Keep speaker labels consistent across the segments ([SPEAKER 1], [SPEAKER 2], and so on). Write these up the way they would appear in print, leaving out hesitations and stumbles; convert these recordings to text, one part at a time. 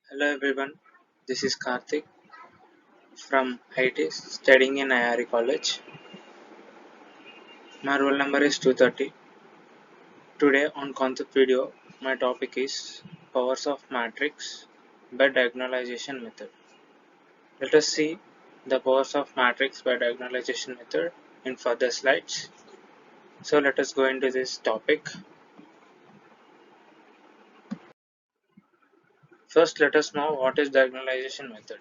[SPEAKER 1] Hello everyone, this is Karthik from IT studying in IRE College. My roll number is 230. Today on concept video, my topic is powers of matrix by diagonalization method. Let us see the powers of matrix by diagonalization method in further slides. So let us go into this topic. First, let us know what is diagonalization method.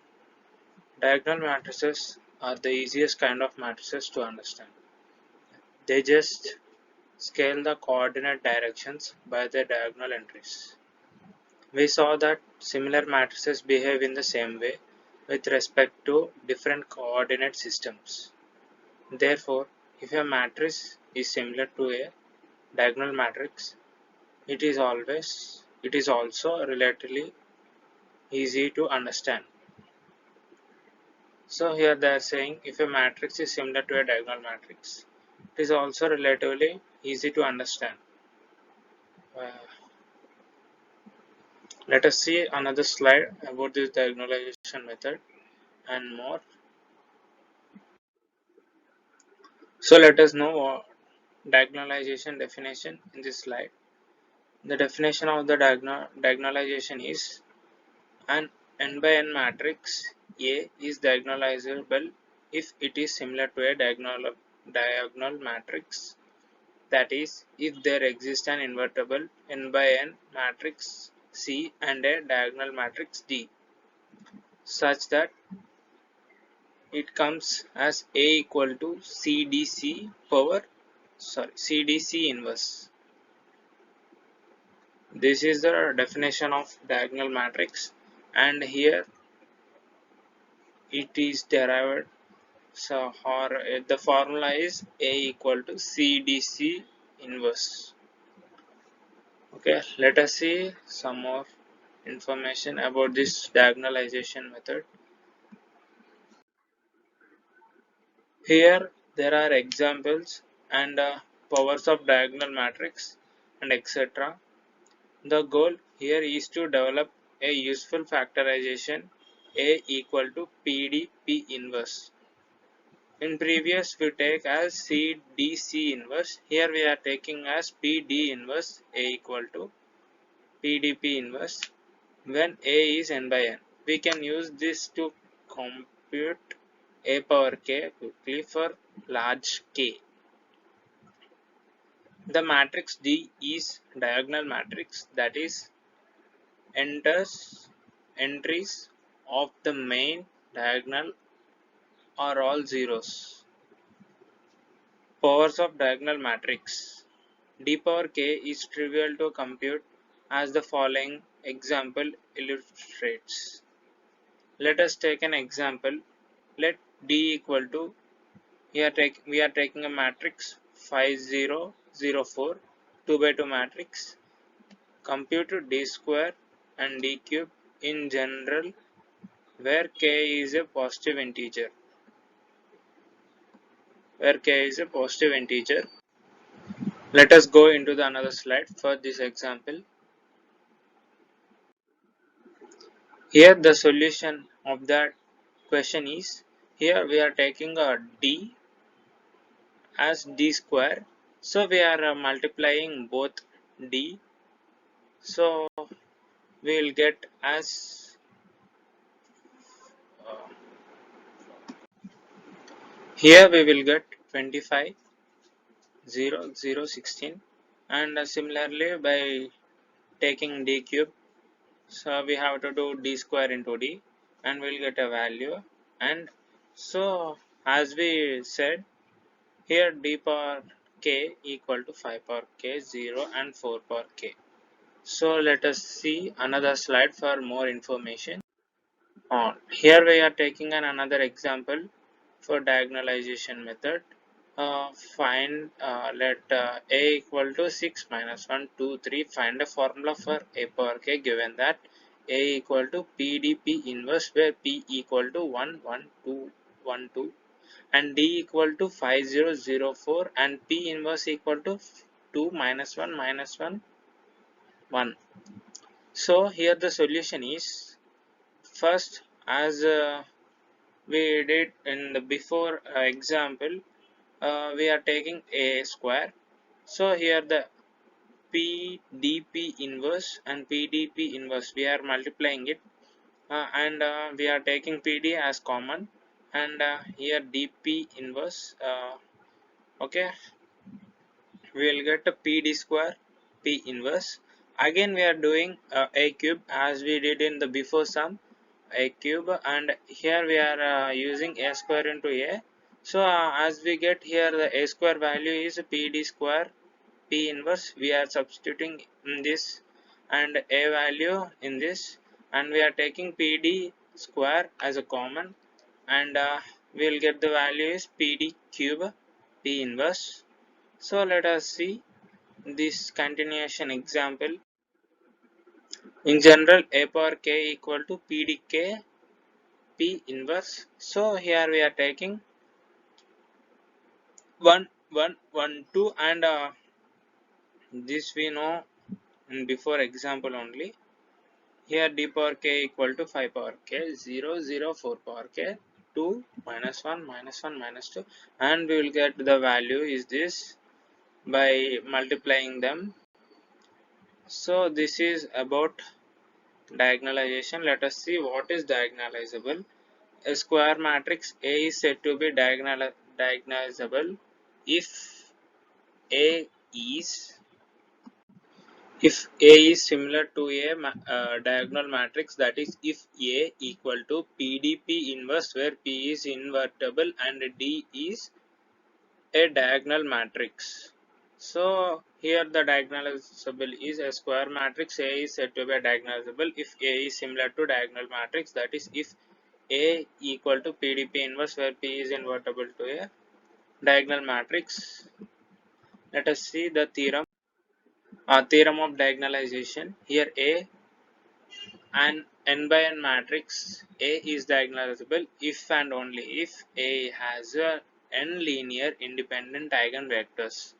[SPEAKER 1] Diagonal matrices are the easiest kind of matrices to understand. They just scale the coordinate directions by their diagonal entries. We saw that similar matrices behave in the same way with respect to different coordinate systems. Therefore, if a matrix is similar to a diagonal matrix, it is also relatively easy to understand. So here they are saying if a matrix is similar to a diagonal matrix, it is also relatively easy to understand. Uh, Let us see another slide about this diagonalization method and more. So let us know what diagonalization definition in this slide. The definition of the diagonalization is an n by n matrix A is diagonalizable if it is similar to a diagonal matrix. That is, if there exists an invertible n by n matrix C and a diagonal matrix D, such that it comes as A equal to CDC inverse. This is the definition of diagonal matrix, and here it is derived. So the formula is A equal to CDC inverse. Okay, let us see some more information about this diagonalization method. Here there are examples and powers of diagonal matrix and etc. The goal here is to develop a useful factorization A equal to PDP inverse. In previous we take as CDC inverse. Here we are taking as PD inverse A equal to PDP inverse when A is n by n. We can use this to compute A power k quickly for large k. The matrix D is diagonal matrix, that is entries of the main diagonal are all zeros. Powers of diagonal matrix. D power k is trivial to compute as the following example illustrates. Let us take an example. Let D equal to, we are taking a matrix 5 0 0 4 2 by 2 matrix. Compute D square and D cube in general where k is a positive integer. Let us go into the another slide for this example. Here the solution of that question is, here we are taking a D as D square, so we are multiplying both D, so we will get as here we will get 25 0 0 16, and similarly by taking D cube, so we have to do D square into D and we'll get a value. And so as we said, here D power k equal to 5 power k, 0 and 4 power k. So let us see another slide for more information on. Here we are taking another example for diagonalization method. Let A equal to 6 minus 1 2 3. Find a formula for A power k given that A equal to PDP inverse where P equal to 1 1 2 1 2 and D equal to 5 0 0 4 and P inverse equal to 2 minus 1 minus 1 1. So here the solution is, first, as we did in the before example, we are taking a square. So here the PDP inverse and PDP inverse, we are multiplying it, and we are taking PD as common, and here DP inverse. Okay, we will get a PD square P inverse. Again we are doing a cube as we did in the before sum, a cube, and here we are using a square into a. So as we get here, the a square value is PD square P inverse. We are substituting in this and a value in this, and we are taking PD square as a common, and we will get the value is PD cube P inverse. So let us see this continuation example. In general, a power k equal to PDK P inverse. So here we are taking 1, 1, 1, 2, and this we know in before example only. Here d power k equal to 5 power k, 0, 0, 4 power k, 2, minus 1, minus 1, minus 2, and we will get the value is this by multiplying them. So this is about diagonalization. Let us see what is diagonalizable. A square matrix A is said to be diagonalizable if A is similar to a diagonal matrix, that is if A equal to PDP inverse where P is invertible and D is a diagonal matrix. So here the diagonalizable is a square matrix A is said to be diagonalizable if A is similar to diagonal matrix, that is if A equal to PDP inverse where P is invertible to a diagonal matrix. Let us see the theorem of diagonalization. Here A, an n by n matrix A is diagonalizable if and only if A has a n linear independent eigenvectors.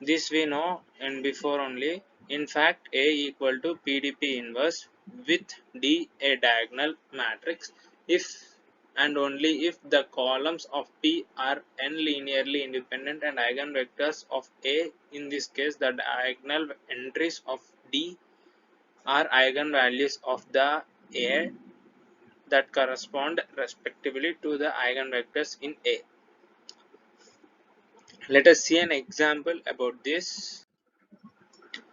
[SPEAKER 1] This we know and before only. In fact, A equal to PDP inverse with D a diagonal matrix if and only if the columns of P are n linearly independent and eigenvectors of A. In this case, the diagonal entries of D are eigenvalues of the A that correspond respectively to the eigenvectors in A. Let us see an example about this.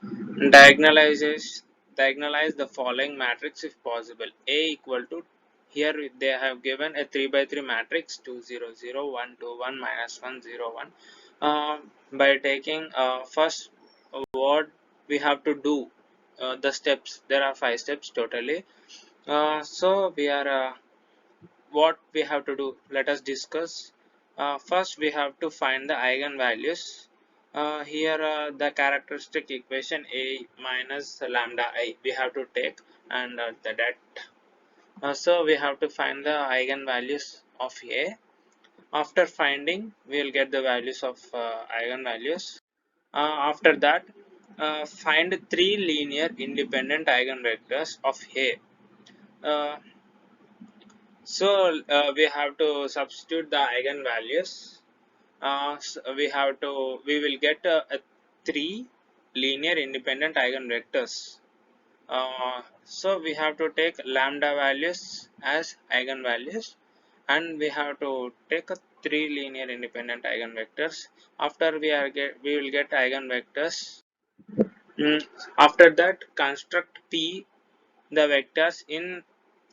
[SPEAKER 1] Diagonalize the following matrix if possible. A equal to, here they have given a 3 by 3 matrix 2 0 0 1 2 1 minus 1 0 1. By taking first what we have to do, the steps, there are 5 steps totally. So we are what we have to do, let us discuss. First we have to find the eigenvalues. Here the characteristic equation A minus lambda I we have to take, and that so we have to find the eigenvalues of A. After finding, we will get the values of eigenvalues. After that, find 3 linear independent eigenvectors of A. uh, So we have to substitute the eigenvalues. So we will get a 3 linear independent eigenvectors. So we have to take lambda values as eigenvalues, and we have to take a 3 linear independent eigenvectors. After we will get eigenvectors. After that, construct P the vectors in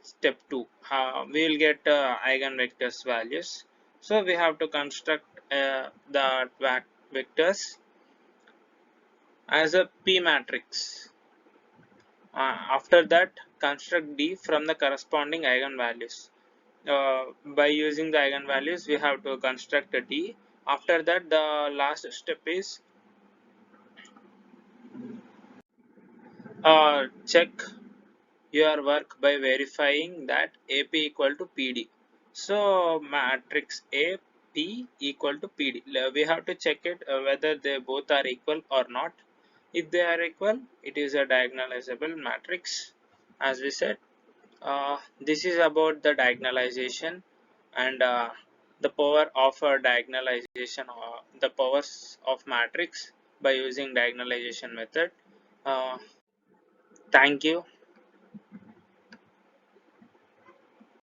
[SPEAKER 1] step 2. We will get eigenvectors values. So we have to construct the vectors as a P matrix. After that, construct D from the corresponding eigenvalues. By using the eigenvalues, we have to construct a D. After that, the last step is check your work by verifying that AP equal to PD. So matrix AP equal to PD. We have to check it whether they both are equal or not. If they are equal, it is a diagonalizable matrix, as we said. This is about the diagonalization and the power of diagonalization, or the powers of matrix by using diagonalization method. Uh, Thank you.